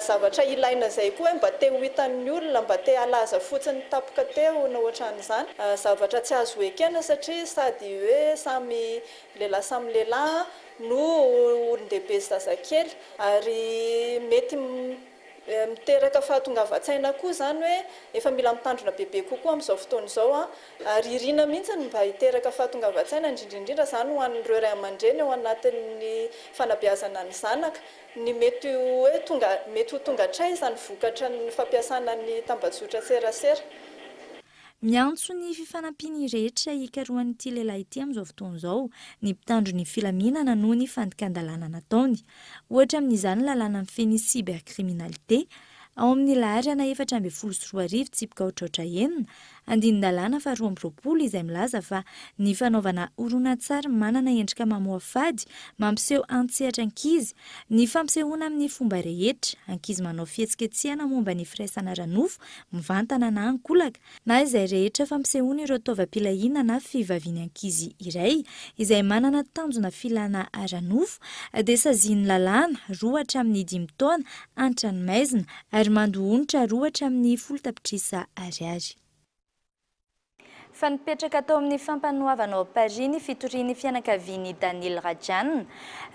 Speaker 21: zavatra ilaina izay koa hoe mba te ho hitan'ny olona mba te halaza fotsiny tapoka teo na ohatran'izany. Zavatra tsy azo ekena satria sady hoe samy lehilahy no olon-dehibe sy zazakely ary mety miteraka fahatongavan-tsaina koa zany hoe efa mila mitandrina bebe kokoa amin'izao fotoana izao ary irina mihitsy mba hiteraka fahatongavan-tsaina indrindrindrindra zany ho an'ireo ray aman-dreny ao anatin'ny fanabeazana ny zanaka ny mety ho tonga tray izany vokatra ny fampiasana ny tambazotra serasera.
Speaker 2: Miantso ny fifanampiany rehetra hikarohan'ity lehilahy ity amin'izao fotoana izao ny mpitandron'ny filaminana noho ny fandikan-dalàna nataony. Ohatra amin'izany lalàna mifehy ny cybercriminalité ao amin'ny laharana 424 tsipika ohatrohatra enina andinin-dalàna fa 12 izay milaza fa ny fanaovana horonan-tsary manana endrika mamoa fady mampiseho antsehatra ankizy, ny fampisehoana amin'ny fomba rehetra, ankizy manao fihetsiketsehana momba ny firaisana ranofo, mivantana na ankolaka, na izay rehetra fampisehoana ireo taovam-pilahiana na fivaviany ankizy iray izay manana tanjona filana ranofo dia saziany lalàna 2 hatramin'ny 5 taona antrany maizina ary mandohonitra 2 hatramin'ny 10 tapitrisa ariary. Fa nipetraka tao amin'ny fampanoavana ao Paris ny fitorian'ny fianakavian'i Daniel Rajane,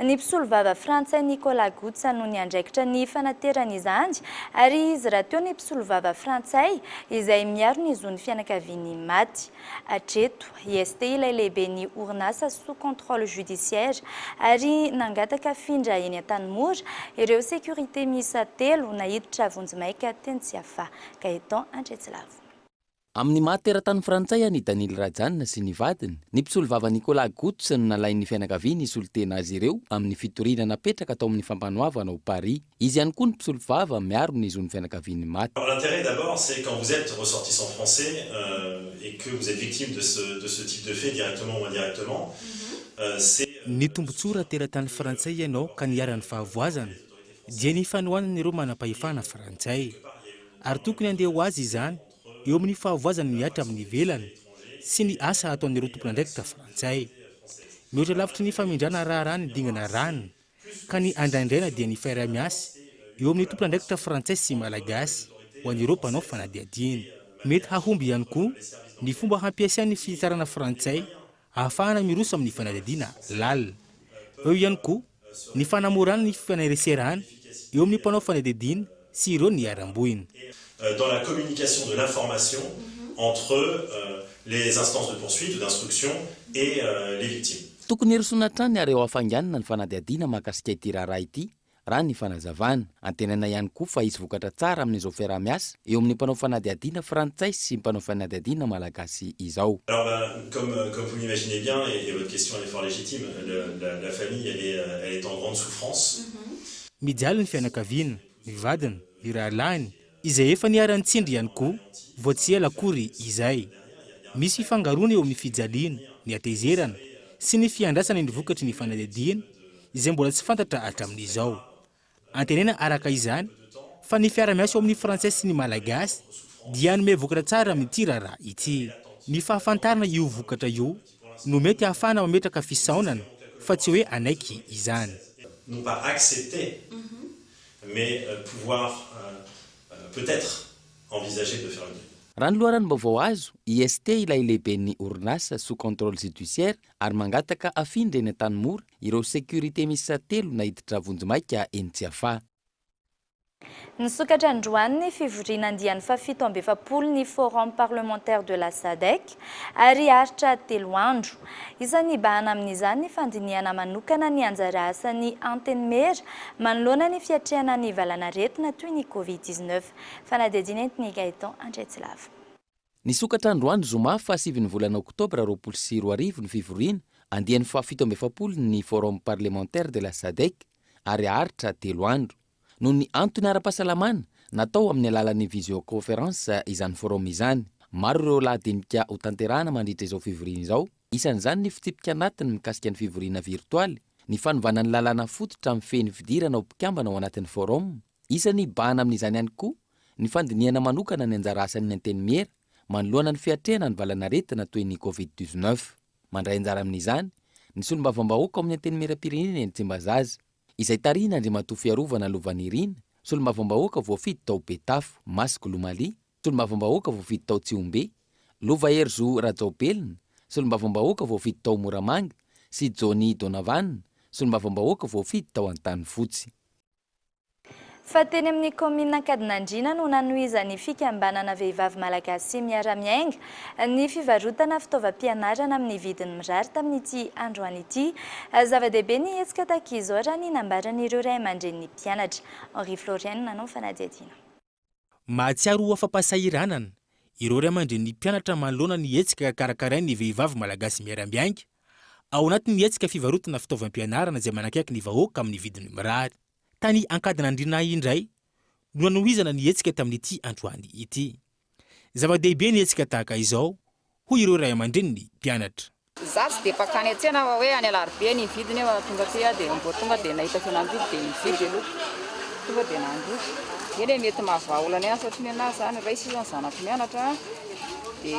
Speaker 2: ny mpisolo vava frantsay Nicolas Goutsa no niandraikitra ny fanateran'izany ary izy raha teo ny mpisolo vava frantsay izay miaro ny zon'ny fianakavian'ny maty. Hatreto IST ilay lehiben'ny orinasa sous contrôle judiciaire ary nangataka afindra eny an-tanimora ireo sécurité miisa 3 nahiditra vonjimaika teny tsy hafa. Gaëtan Andretsilavo.
Speaker 3: Amin'ny mahateratany frantsay any Daniel Rajane sy ny vadiny, ny mpisolo vava Nicolas Goutsa no nalain'ny fianakaviany nisolo tena azy ireo amin'ny fitoriana napetraka tao amin'ny fampanoavana au Paris. Izy ihany koa ny mpisolo vava miaro ny zon'ny fianakaviany maty.
Speaker 4: L'intérêt d'abord, c'est quand vous êtes ressortissant français et que vous êtes victime de ce type de fait directement ou indirectement, c'est
Speaker 5: ny tombontsoa raha teratany frantsay ianao ka niara-ny fahavoazana dia ny fanohanana ireo manam-pahefana frantsay ary tokony andeha ho azy izany eo amin'ny fahavoazana miatra amin'ny velany sy ny asa ataon'ireo tompon'andraikitra frantsay. Mihoatra lavitry ny famindrana raharany dingana rany ka ny andraindraina dia ny faira-miasy eo amin'ny tompon'andraikitra frantsay sy malagasy ho an'ireo mpanao fanadihadiana. Mety hahomby ihany koa ny fomba hampiasain'ny fitarana frantsay ahafahana miroso amin'ny fanadihadiana lalina. Eo ihany koa ny fanamorana ny fanaireserana eo amin'ny mpanao fanadihadiana sy ireo ny aram-boina.
Speaker 4: Dans la communication de l'information entre les instances de poursuite ou d'instruction et les victimes.
Speaker 3: Tokony hirosona hatrany ary eo afanganana ny fanadihadiana mahakasika ity raharaha ity raha ny fanazavana. Antenana ihany koa fa izy vokatra tsara amin'izao fiaraha-miasa eo amin'ny mpanao fanadihadiana frantsay sy mpanao fanadihadiana malagasy izao.
Speaker 4: Alors comme vous l'imaginez bien et votre question elle est fort légitime, la famille elle est en grande souffrance.
Speaker 5: Mijaly ny fianakaviana, ny vadiny, ny rahalahiny izay efa niaran-tsindry ihany koa vao tsy ela akory izay. Misy fifangaroana eo amin'ny fijaliana, ny atezerana sy ny fiandrasana ny vokatry ny fanadihadiana izay mbola tsy fantatra hatramin'izao. Antenena araka izany fa ny fiara-miasa eo amin'ny frantsay sy ny malagasy dia nome vokatra tsara amin'ity raharaha ity. Ny fahafantarana io vokatra io no mety ahafahana mametraka fisaonana fa tsy hoe anaiky izany.
Speaker 4: Non pas accepter, mais pouvoir peut-être envisager de faire une.
Speaker 3: Raha ny loharano vaovao azo, IST ilay lehiben'ny orinasa sous contrôle judiciaire ary mangataka afindra eny an-tanimora ireo sécurité miisa 3 nahiditra vonjimaika eny tsy hafa.
Speaker 2: Nisokatra androany ny fivoriana andiany fa 7 ny forum parlementaire de la SADC ary aritra 3 andro. Isan'ny bahana amin'izany ny fandiniana manokana ny anjara asan'ny antenne mera manoloana ny fiatrehana ny valanaretina toy ny Covid-19. Fanadihadiana entiny Gaëtan Andretsilavo.
Speaker 3: Nisokatra androany zoma fa 7 volana oktobra 2024 ny fivoriana andiany fa 7 ny forum parlementaire de la SADC ary aritra 3 andro. Noho ny antony ara-pahasalamana natao amin'ny alalan'ny visioconférence izany forum izany. Maro ireo lahadinika ho tanterahana mandritra izao fivoriana izao. Isan'izany ny fitsipika anatiny mikasika ny fivoriana virtualy, ny fanovana ny lalàna fototra amin'ny feny fidirana ho mpikambana ao anatin'ny forum. Isan'ny bahana amin'izany ihany koa ny fandiniana manokana ny anjara asan'ny antenne mera manoloana ny fiatrehana ny valanaretina toy ny Covid-19. Mandray anjara amin'izany ny solombavambahoaka amin'ny antenne mera-pirenena eny Tsimbazaza izay tarina Andriamatoa Fiarovana Lovanirina, solombavambahoaka voafidy tao Betafo, Masiko Lomali, solombavambahoaka voafidy tao Tsiombe, Lova Herzo Rajaobelina, solombavambahoaka voafidy tao Moramanga sy Joni Donavanina, solombavambahoaka voafidy tao Antanifotsy.
Speaker 2: Fa teny amin'ny komina Kadinandriana no nanohizany fikambanana vehivavy malagasy miara-miainga ny fivarotana fitaovam-pianarana amin'ny vidiny mirary tamin'ity androany ity. Zava-dehibe ny hetsika tahak'izao raha ny nambaran'ireo ray aman-dren'ny mpianatra. Henri Florian nanao fanadihadiana.
Speaker 5: Mahatsiaro ho afa-pahasahiranana ireo ray aman-dren'ny mpianatra manoloana ny hetsika karakarain'ny vehivavy malagasy miara-miainga ao anatin'ny hetsika fivarotana fitaovam-pianarana izay manakaiky ny vahoaka amin'ny vidiny mirary. Tany Ankadinandriana indray no anohizana ny hetsika tamin'ity androany ity. Zava-dehibe ny hetsika tahaka izao hoy ireo ray aman-dreny ny mpianatra.
Speaker 6: Za tsy dia pakany an-tsena hoe any Alarobia ny vidiny eo tonga ty dia mbo tonga dia nahita fihenam-bidy dia mividy aloha tonga dia nandro. Eny mety mahavaolana ihany satria anazy zany ray sisa ny zanako mianatra dia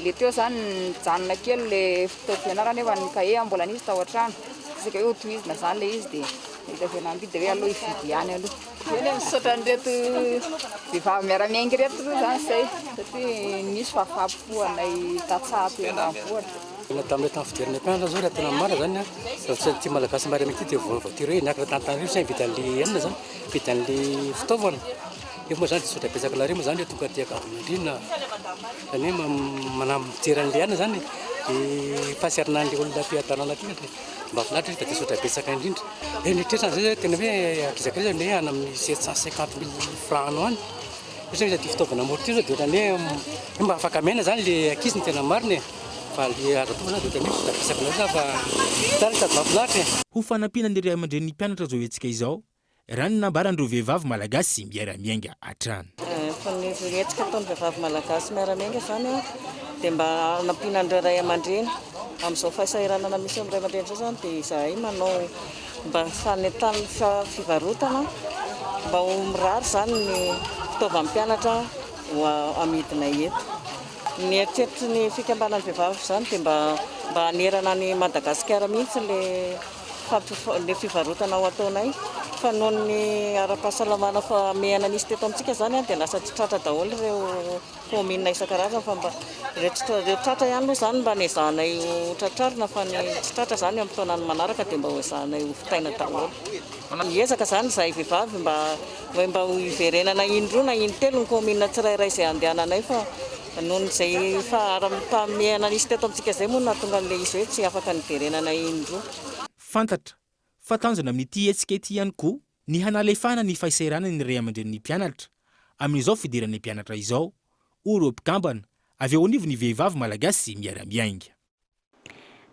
Speaker 6: le teo zany nijanona kely le fitaovana fianarana nefa ny kahie mbola nisy tao an-trano isaka hoe tohizina zany le izy dia nahita fihenam-bidy dia hoe aloha ividy ihany aloha. Eny misaotra an'ireto vehivavy miara-miaingy reto zany zay satria nisy fahafapo anay tatsato eny ambanivohitra.
Speaker 22: Tamin'ilay tany fidirana mpianatra zao raha tena marina zany a ty malagasy mary amin'ity dia voatir hoe niakatra tantany zany vidan'le enina zany vidan'le fitaovana io moa zany dia sotra betsaka lary moa zany hoe tonga tiaka mandrina zany hoe manamiteran'le enina zany dia fasiarinan'le olona fiatanana aty mba finaritra izy fa dia sotra betsaka indrindra nitrerana zay tena hoe akizakaiza ny ana amin'ny 750 000 francs any izy ty fitaovana morty zao dia ohatrany hoe mba afaka mena zany le ankizy ny tena marina
Speaker 5: ho fanampiana ny ray aman-dren'ny mpianatra zao hetsika izao raha ny nambaran'ireo vehivavy malagasy miara-miainga an-trano.
Speaker 23: Fa ny hetsika ataon'ny vehivavy malagasy miara-miainga zany dia mba hanampiana ny ray aman-dreny amin'izao fahasahiranana misy amin'ny ray aman-dreny zao zany dia izahay manao mba fanentany fivarotana mba ho mirary zany ny fitaovam-pianatra ho amidina eto. Ny eritreritry ny fikambanan'ny vehivavy zany dia mba hanerana ny Madagasikara mihitsy le fivarotana ao ataonay fa noho ny ara-pahasalamana fa mehana nisy teto amintsika zany dia lasa tsy tratra daholo ireo komina isan-karazany fa mba ireo tratra ihany aloha zany mba nezahanay ho tratrarina fa ny tsy tratra zany amin'ny taonany manaraka dia mba ho ezahanay ho fitaina daholo. Hiezaka zany izahay vehivavy mba ho iverenana indroa na intelo ny komina tsirairay izay andehananay fa nohon' izay faharam-pamehana nisy teto amintsika izay moa nahatonga an'ilay izy hoe tsy afaka niverenana indroa.
Speaker 5: Fantatra fa tanjona amin'ity hetsika ity ihany koa ny hanalefahana ny fahasahiranana ny ray aman-dren'ny mpianatra amin'izao fidiran'ny mpianatra izao ireo mpikambana avy eo anivony ny vehivavy malagasy miara-miainga.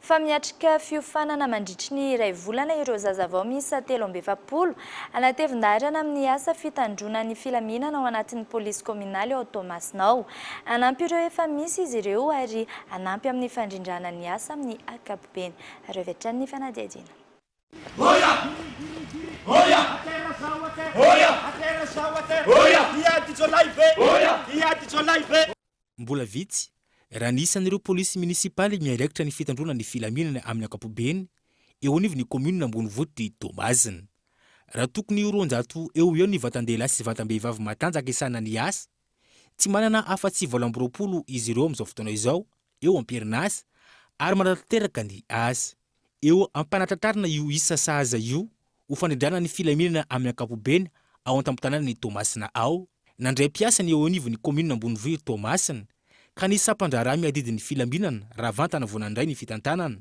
Speaker 2: Fa miatrika fiofanana mandritry ny iray volana ireo zazavao miisa 320 anatevin-darana amin'ny asa fitandrona ny filaminana ao anatin'ny polisy kominaly ao Toamasina. Anampy ireo efa misy izy ireo ary anampy amin'ny fandrindrana ny asa amin'ny ankapobeny. Revitran'ny fanadihadiana.
Speaker 5: Mbola vitsy raha nisan'ireo polisy munisipaly miaraikitra ny fitandrona ny filaminana amin'ny ankapobeny eo anivony komuna Ambonivohitra Toamasina. Raha tokony 200 eo ny vatan-dehilahy sy vatan-behivavy matanjaka isana ny asa tsy manana afa-tsy 20 izy ireo amin'izao fotoana izao eo am-perinasa ary manatanteraka ny asa eo ampanatratrarina io isa sahaza io ho fanendrana ny filaminana amin'ny ankapobeny ao an-tampon-tanàna ny Toamasina ao nandray mpiasany eo anivony komuna Ambonivohitra Toamasina ka nisy sampandraraha miadidin'ny filaminana raha vantana vonandray ny fitantanana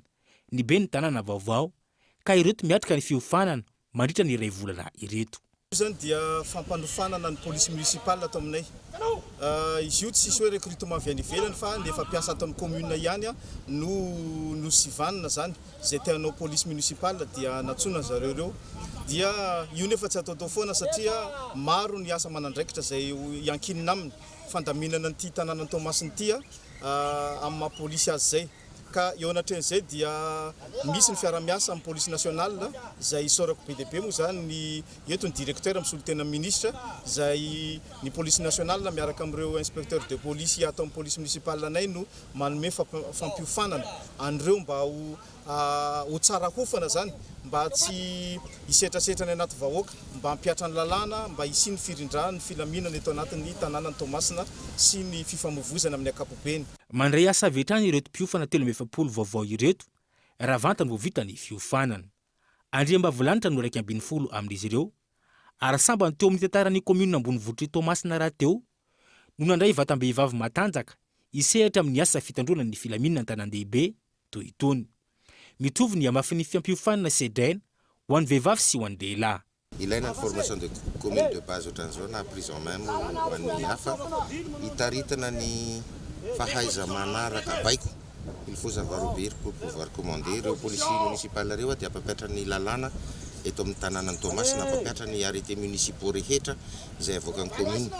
Speaker 5: ny be ny tanàna vaovao ka ireto miatrika ny fiofanana mandritra ny iray volana ireto.
Speaker 19: Zany dia fampanofanana ny polisy municipale ato aminay. Izy io tsy sisy hoe recrutement avy any ivelany fa ny efa mpiasa ato amin'ny commune ihany no sivanina zany zay tianao polisy municipale dia natsona zareo ireo dia io nefa tsy atao foana satria maro ny asa manandraikitra zay iankinina aminy fandaminana ny tanàna Toamasina ity amin'ny maha polisy azy zay ka eo anatren'izay dia misy ny fiara-miasa amin'ny polisy nationale zay isorako BDP moa zany ny eto ny directeur amin'ny solitena ministre zay ny polisy nationale miaraka amin'ireo inspecteur de police ato amin'ny polisy municipale anay no manome fampiofanana an'ireo mba ho tsara hofana zany mba tsy hisetrasetrany anaty vahoaka mba hampiatra ny lalàna mba hisiny firindrana ny filaminana eto anatin'ny tanànan'ny Toamasina sy ny fifamoivoizana amin'ny ankapobeny.
Speaker 5: Mandray asa vetrany ireto mpiofana 370 vaovao ireto raha vantany vao vita ny fiofanana. Andriamba volanitra no 170 amin'izy ireo ary sambany teo amin'ny tantaran'ny komuna Ambonivohitra Toamasina raha teo no nandray vatan-behivavy matanjaka isehatra amin'ny asa fitandrona ny filaminana an-tanàn-dehibe toy itony. Mitovy ny amafin'ny fiampiofanana sedraina ho an'ny vehivavy sy ho an'ny lehilahy.
Speaker 24: Ilaina ny formation de commune de base ohatran'izao na prise en main ho an'ny hafa hitaritana ny fahaiza manaraka baiko. Il faut savoir obéir pour pouvoir commander. Ireo policiers municipal ireo dia papetra ny lalàna eto amin'ny tanànany Toamasina mpampiatra ny arrêté municipaux rehetra izay avoaka ny commune.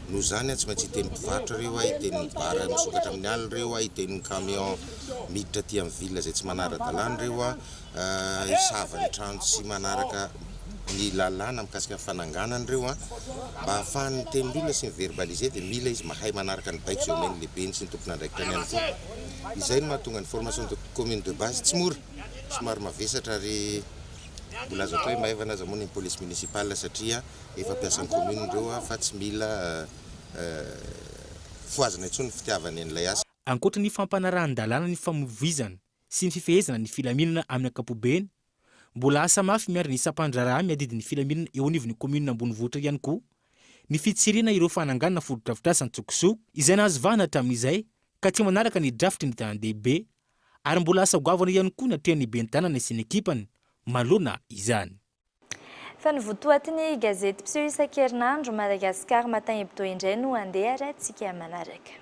Speaker 24: Noho izany tsy maintsy hiten'ny mpivarotra reo hiten'ny bara misokatra amin'ny alina reo hiten'ny camion miditra aty amin'ny ville izay tsy manara-dalàna reo hisavany trano sy manaraka ny lalàna mikasika ny fananganany reo mba ahafahan'ny teny olona sy ny verbaliser dia mila izy mahay manaraka ny baiko izay omeny lehibe sy ny tompona andraikitra ny ihany koa. Izay no mahatonga ny formation de commune de base tsy mora, somary mavesatra ary mbola azo atao hoe maivana aza moa ny police municipale satria efa piasan'ny commune reo fa tsy mila foazana intsony ny fitiavany an'ilay asa.
Speaker 5: Ankoatra ny fampanarahan-dalàna ny famovizana sy ny fifehezana ny filaminana amin'ny ankapobeny, mbola asa mafy miary ny isam-pandraraha miadidin'ny filaminana eo anivon'ny commune ambonivohitra ihany koa ny fitsirina ireo fananganana foto-drafitrasa tsokosoko izay nahazovana hatramin'izay ka tsy manaraka ny drafitry ny tanàn-dehibe ary mbola asa goavana ihany koa natrehan'ny bentanana sy ny ekipany malona izany.
Speaker 2: Fa ny votoatin'ny gazety mpiseho isan-kerinandro Madagascar Matin Hebdo indray no andeha arahantsika manaraka.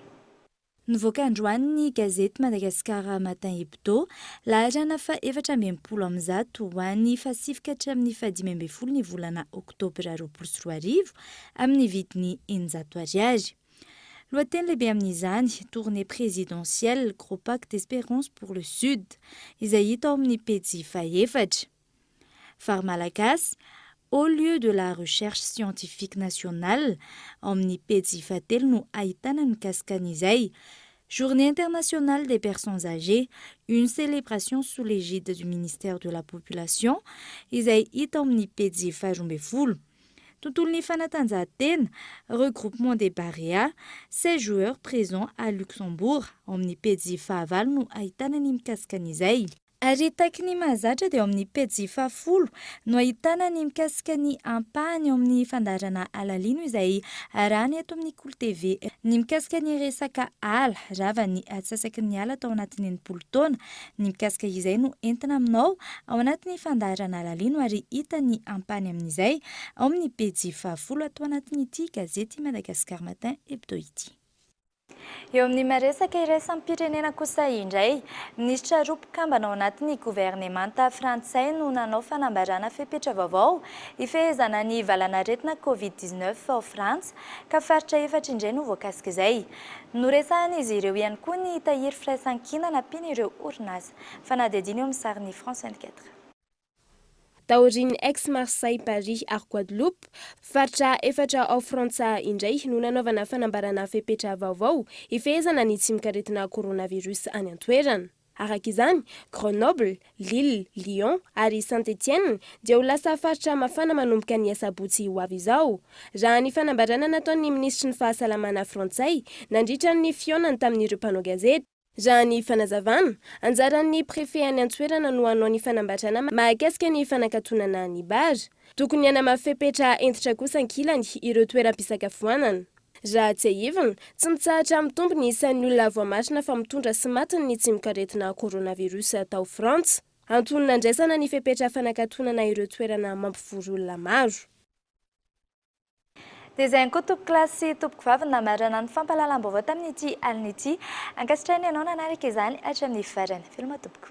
Speaker 2: Nivoaka androany ny gazety Madagascar Matin Hebdo laharana fa 420 ho an'ny fasifika hatramin'ny 15 ny volana oktobra 2024 amin'ny vidiny 900 ariary. Lohateny lehibe amin'izany tournée présidentielle Gros Pacte d'Espérance pour le Sud izay hita ao amin'ny pejy faha-efatra. Fary malagasy au lieu de la recherche scientifique nationale amin'ny pejy faha-telo no ahitana ny kaskan'izay. Journée internationale des personnes âgées, une célébration sous l'égide du ministère de la Population izay hita ao amin'ny pejy faha-12. Tontolon'ny fanatanjahantena, regroupement des Barea, 16 joueurs présents à Luxembourg ao amin'ny pejy faha-9 no ahitana ny mikasikan'izay. Ary taky ny mahazatra dia ao amin'ny pejy faha-10 no ahitana ny mikasika ny ampahany ao amin'ny fandarana alalino izay arahany eto amin'ny Kolo TV. Ny mikasika ny resaka ala rava ny atsasaky ny ala tao anatin'ny enimpolo taona, ny mikasika izay no entina aminao ao anatin'ny fandarana alalino ary hita ny ampahany amin'izay ao amin'ny pejy faha-10 atao anatin'ity gazety Madagascar Matin Hebdo ity. Eo amin'ny maresaka iraisam-pirenena kosa indray, ministra roa-mpikambana ao anatin'ny governemanta frantsay no nanao fanambarana fepetra vaovao ifehezana ny valanaretina Covid-19 ao Frantsa ka faritra efatra indray no voakasika izay. Noresahana izy ireo ihany koa ny tahiry firaisan-kina nampian'ireo orinasa. Fanadihadiana eo amin'ny sarin'ny France 24.
Speaker 7: Taoriny ex-Marseille, Paris ary Guadeloupe, faritra efatra ao Frantsa indray no nanaovana fanambarana fepetra vaovao ifehezana ny tsy mikaretina coronavirus any an-toerana. Araka izany, Grenoble, Lille, Lyon ary Saint-Etienne dia ho lasa faritra mafana manomboka ny asabotsy ho avy izao. Raha ny fanambarana nataon'ny ministry ny fahasalamana Frantsay nandritra ny fionany tamin'ireo mpanao gazety. Raha ny fanazavana, anjaran'ny préfet any an-toerana no hanao ny fanambarana mahakasika ny fanakatonana ny bara. Tokony hanamafepetra entitra kosa ankilany ireo toeram-pisakafoanana. Raha tsy ahivana, tsy mitsahatra mitombo ny isan'ny olona voamarina fa mitondra sy matiny ny tsy mikaretina coronavirus tao Frantsa. Antonona andraisana ny fepetra fanakatonana ireo toerana mampiforo olona maro.
Speaker 2: Dia izay koa tompoko klasy tompoko vavy namarana ny fampahalalam-baovao tamin'ity alin'ity. Ankasitrahany ianao nanaraka izany hatramin'ny farany. Filma tompoko.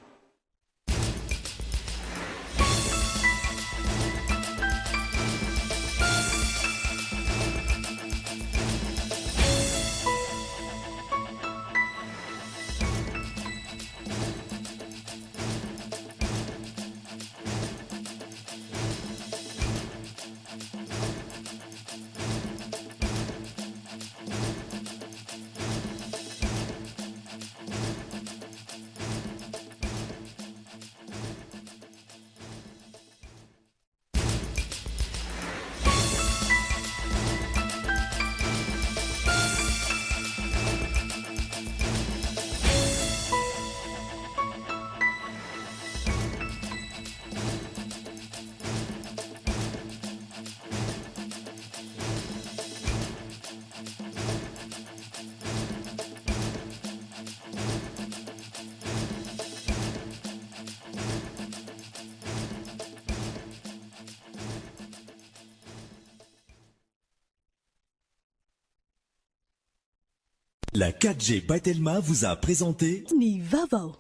Speaker 1: La 4G by Telma vous a présenté
Speaker 16: Ni Vavao.